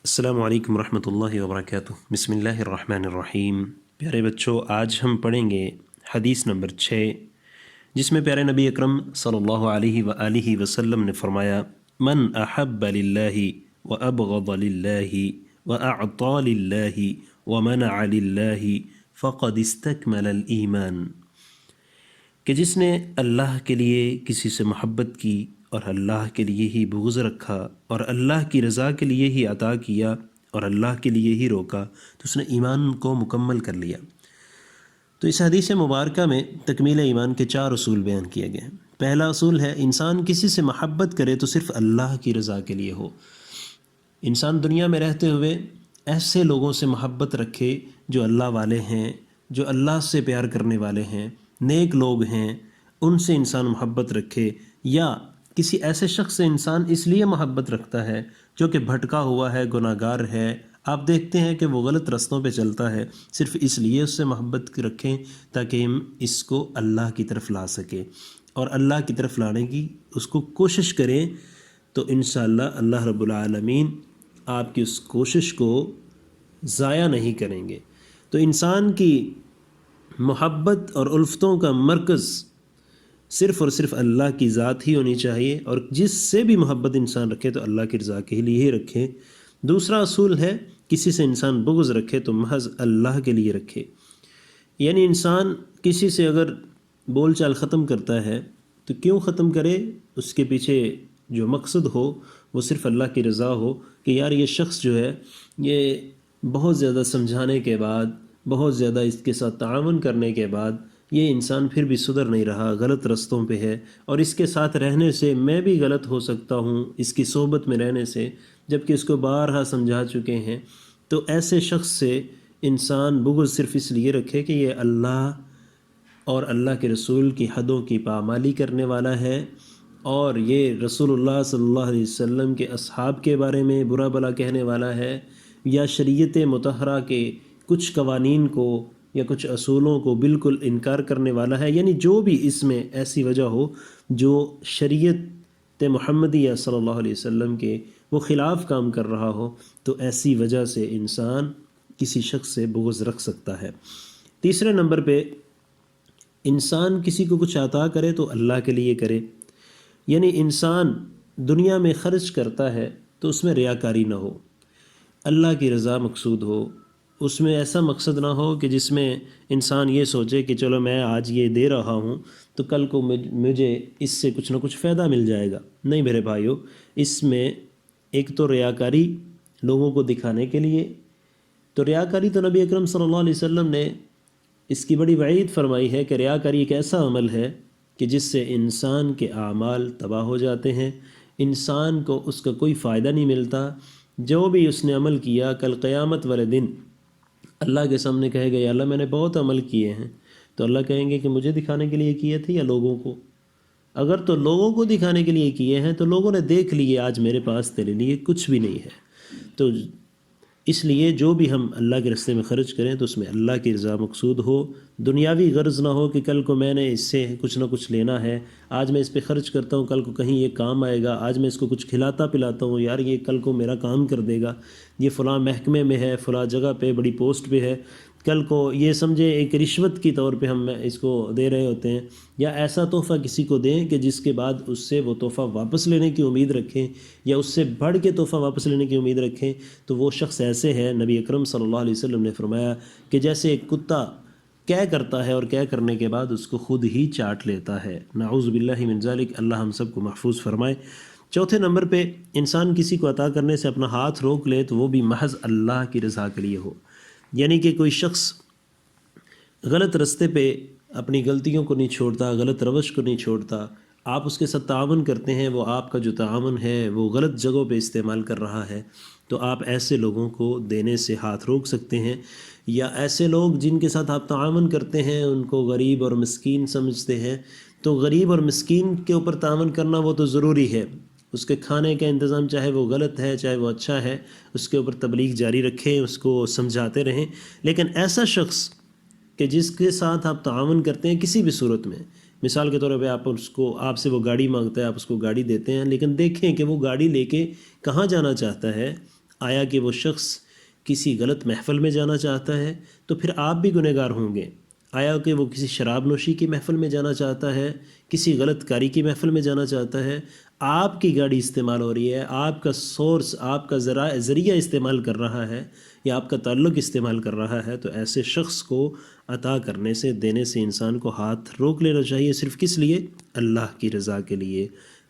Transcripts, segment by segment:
السلام علیکم ورحمۃ اللہ وبرکاتہ۔ بسم اللہ الرحمن الرحیم۔ پیارے بچوں، آج ہم پڑھیں گے حدیث نمبر 6، جس میں پیارے نبی اکرم صلی اللہ علیہ وآلہ وسلم نے فرمایا: من احب للہ وابغض للہ واعطى للہ ومنع للہ فقد استکمل الایمان، کہ جس نے اللہ کے لیے کسی سے محبت کی اور اللہ کے لیے ہی بغض رکھا اور اللہ کی رضا کے لیے ہی عطا کیا اور اللہ کے لیے ہی روکا، تو اس نے ایمان کو مکمل کر لیا۔ تو اس حدیث مبارکہ میں تکمیل ایمان کے 4 اصول بیان کیے گئے ہیں۔ پہلا اصول ہے انسان کسی سے محبت کرے تو صرف اللہ کی رضا کے لیے ہو۔ انسان دنیا میں رہتے ہوئے ایسے لوگوں سے محبت رکھے جو اللہ والے ہیں، جو اللہ سے پیار کرنے والے ہیں، نیک لوگ ہیں، ان سے انسان محبت رکھے، یا کسی ایسے شخص سے انسان اس لیے محبت رکھتا ہے جو کہ بھٹکا ہوا ہے، گناہ گار ہے، آپ دیکھتے ہیں کہ وہ غلط رستوں پہ چلتا ہے، صرف اس لیے اس سے محبت رکھیں تاکہ ہم اس کو اللہ کی طرف لا سکیں، اور اللہ کی طرف لانے کی اس کو کوشش کریں، تو انشاءاللہ اللہ رب العالمین آپ کی اس کوشش کو ضائع نہیں کریں گے۔ تو انسان کی محبت اور الفتوں کا مرکز صرف اور صرف اللہ کی ذات ہی ہونی چاہیے، اور جس سے بھی محبت انسان رکھے تو اللہ کی رضا کے لیے ہی رکھے۔ دوسرا اصول ہے کسی سے انسان بغض رکھے تو محض اللہ کے لیے رکھے، یعنی انسان کسی سے اگر بول چال ختم کرتا ہے تو کیوں ختم کرے، اس کے پیچھے جو مقصد ہو وہ صرف اللہ کی رضا ہو، کہ یار یہ شخص جو ہے یہ بہت زیادہ سمجھانے کے بعد، بہت زیادہ اس کے ساتھ تعاون کرنے کے بعد یہ انسان پھر بھی سدھر نہیں رہا، غلط رستوں پہ ہے، اور اس کے ساتھ رہنے سے میں بھی غلط ہو سکتا ہوں، اس کی صحبت میں رہنے سے، جبکہ اس کو بارہا سمجھا چکے ہیں۔ تو ایسے شخص سے انسان بغض صرف اس لیے رکھے کہ یہ اللہ اور اللہ کے رسول کی حدوں کی پامالی کرنے والا ہے، اور یہ رسول اللہ صلی اللہ علیہ وسلم کے اصحاب کے بارے میں برا بھلا کہنے والا ہے، یا شریعت مطہرہ کے کچھ قوانین کو یا کچھ اصولوں کو بالکل انکار کرنے والا ہے، یعنی جو بھی اس میں ایسی وجہ ہو جو شریعت محمدیہ صلی اللہ علیہ وسلم کے وہ خلاف کام کر رہا ہو، تو ایسی وجہ سے انسان کسی شخص سے بغض رکھ سکتا ہے۔ تیسرے نمبر پہ انسان کسی کو کچھ عطا کرے تو اللہ کے لیے کرے، یعنی انسان دنیا میں خرچ کرتا ہے تو اس میں ریاکاری نہ ہو، اللہ کی رضا مقصود ہو، اس میں ایسا مقصد نہ ہو کہ جس میں انسان یہ سوچے کہ چلو میں آج یہ دے رہا ہوں تو کل کو مجھے اس سے کچھ نہ کچھ فائدہ مل جائے گا۔ نہیں میرے بھائیو، اس میں ایک تو ریاکاری لوگوں کو دکھانے کے لیے، تو ریاکاری تو نبی اکرم صلی اللہ علیہ وسلم نے اس کی بڑی وعید فرمائی ہے کہ ریاکاری ایک ایسا عمل ہے کہ جس سے انسان کے اعمال تباہ ہو جاتے ہیں، انسان کو اس کا کوئی فائدہ نہیں ملتا۔ جو بھی اس نے عمل کیا کل قیامت والے دن اللہ کے سامنے کہے گا یا اللہ میں نے بہت عمل کیے ہیں، تو اللہ کہیں گے کہ مجھے دکھانے کے لیے کیے تھے یا لوگوں کو؟ اگر تو لوگوں کو دکھانے کے لیے کیے ہیں تو لوگوں نے دیکھ لیے آج میرے پاس تیرے لیے کچھ بھی نہیں ہے۔ تو اس لیے جو بھی ہم اللہ کے راستے میں خرچ کریں تو اس میں اللہ کی رضا مقصود ہو، دنیاوی غرض نہ ہو کہ کل کو میں نے اس سے کچھ نہ کچھ لینا ہے، آج میں اس پہ خرچ کرتا ہوں کل کو کہیں یہ کام آئے گا، آج میں اس کو کچھ کھلاتا پلاتا ہوں یار یہ کل کو میرا کام کر دے گا، یہ فلاں محکمے میں ہے، فلاں جگہ پہ بڑی پوسٹ پہ ہے، کل کو یہ سمجھے ایک رشوت کی طور پہ ہم اس کو دے رہے ہوتے ہیں، یا ایسا تحفہ کسی کو دیں کہ جس کے بعد اس سے وہ تحفہ واپس لینے کی امید رکھیں، یا اس سے بڑھ کے تحفہ واپس لینے کی امید رکھیں، تو وہ شخص ایسے ہے، نبی اکرم صلی اللہ علیہ وسلم نے فرمایا کہ جیسے ایک کتا کیا کرتا ہے اور کیا کرنے کے بعد اس کو خود ہی چاٹ لیتا ہے۔ نعوذ باللہ من ذالک، اللہ ہم سب کو محفوظ فرمائے۔ چوتھے نمبر پہ انسان کسی کو عطا کرنے سے اپنا ہاتھ روک لے تو وہ بھی محض اللہ کی رضا کے لیے ہو، یعنی کہ کوئی شخص غلط رستے پہ اپنی غلطیوں کو نہیں چھوڑتا، غلط روش کو نہیں چھوڑتا، آپ اس کے ساتھ تعاون کرتے ہیں، وہ آپ کا جو تعاون ہے وہ غلط جگہوں پہ استعمال کر رہا ہے، تو آپ ایسے لوگوں کو دینے سے ہاتھ روک سکتے ہیں، یا ایسے لوگ جن کے ساتھ آپ تعاون کرتے ہیں ان کو غریب اور مسکین سمجھتے ہیں، تو غریب اور مسکین کے اوپر تعاون کرنا وہ تو ضروری ہے، اس کے کھانے کا انتظام چاہے وہ غلط ہے چاہے وہ اچھا ہے، اس کے اوپر تبلیغ جاری رکھیں، اس کو سمجھاتے رہیں، لیکن ایسا شخص کہ جس کے ساتھ آپ تعاون کرتے ہیں کسی بھی صورت میں، مثال کے طور پہ آپ سے وہ گاڑی مانگتا ہے، آپ اس کو گاڑی دیتے ہیں، لیکن دیکھیں کہ وہ گاڑی لے کے کہاں جانا چاہتا ہے، آیا کہ وہ شخص کسی غلط محفل میں جانا چاہتا ہے تو پھر آپ بھی گنہگار ہوں گے؟ آیا کہ وہ کسی شراب نوشی کی محفل میں جانا چاہتا ہے، کسی غلط کاری کی محفل میں جانا چاہتا ہے، آپ کی گاڑی استعمال ہو رہی ہے، آپ کا سورس، آپ کا ذریعہ استعمال کر رہا ہے یا آپ کا تعلق استعمال کر رہا ہے، تو ایسے شخص کو عطا کرنے سے، دینے سے انسان کو ہاتھ روک لینا چاہیے، صرف کس لیے؟ اللہ کی رضا کے لیے۔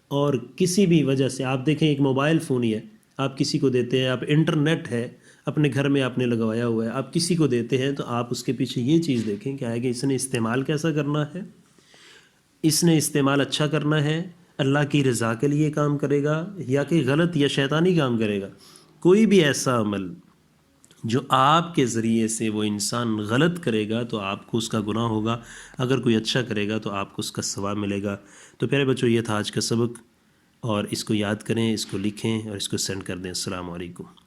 اور کسی بھی وجہ سے آپ دیکھیں، ایک موبائل فون ہی ہے، آپ کسی کو دیتے ہیں، آپ انٹرنیٹ ہے اپنے گھر میں آپ نے لگوایا ہوا ہے، آپ کسی کو دیتے ہیں تو آپ اس کے پیچھے یہ چیز دیکھیں کہ آگے اس نے استعمال کیسا کرنا ہے، اس نے استعمال اچھا کرنا ہے، اللہ کی رضا کے لیے کام کرے گا یا کہ غلط یا شیطانی کام کرے گا۔ کوئی بھی ایسا عمل جو آپ کے ذریعے سے وہ انسان غلط کرے گا تو آپ کو اس کا گناہ ہوگا، اگر کوئی اچھا کرے گا تو آپ کو اس کا ثواب ملے گا۔ تو پیارے بچوں، یہ تھا آج کا سبق، اور اس کو یاد کریں، اس کو لکھیں اور اس کو سینڈ کر دیں۔ السلام علیکم۔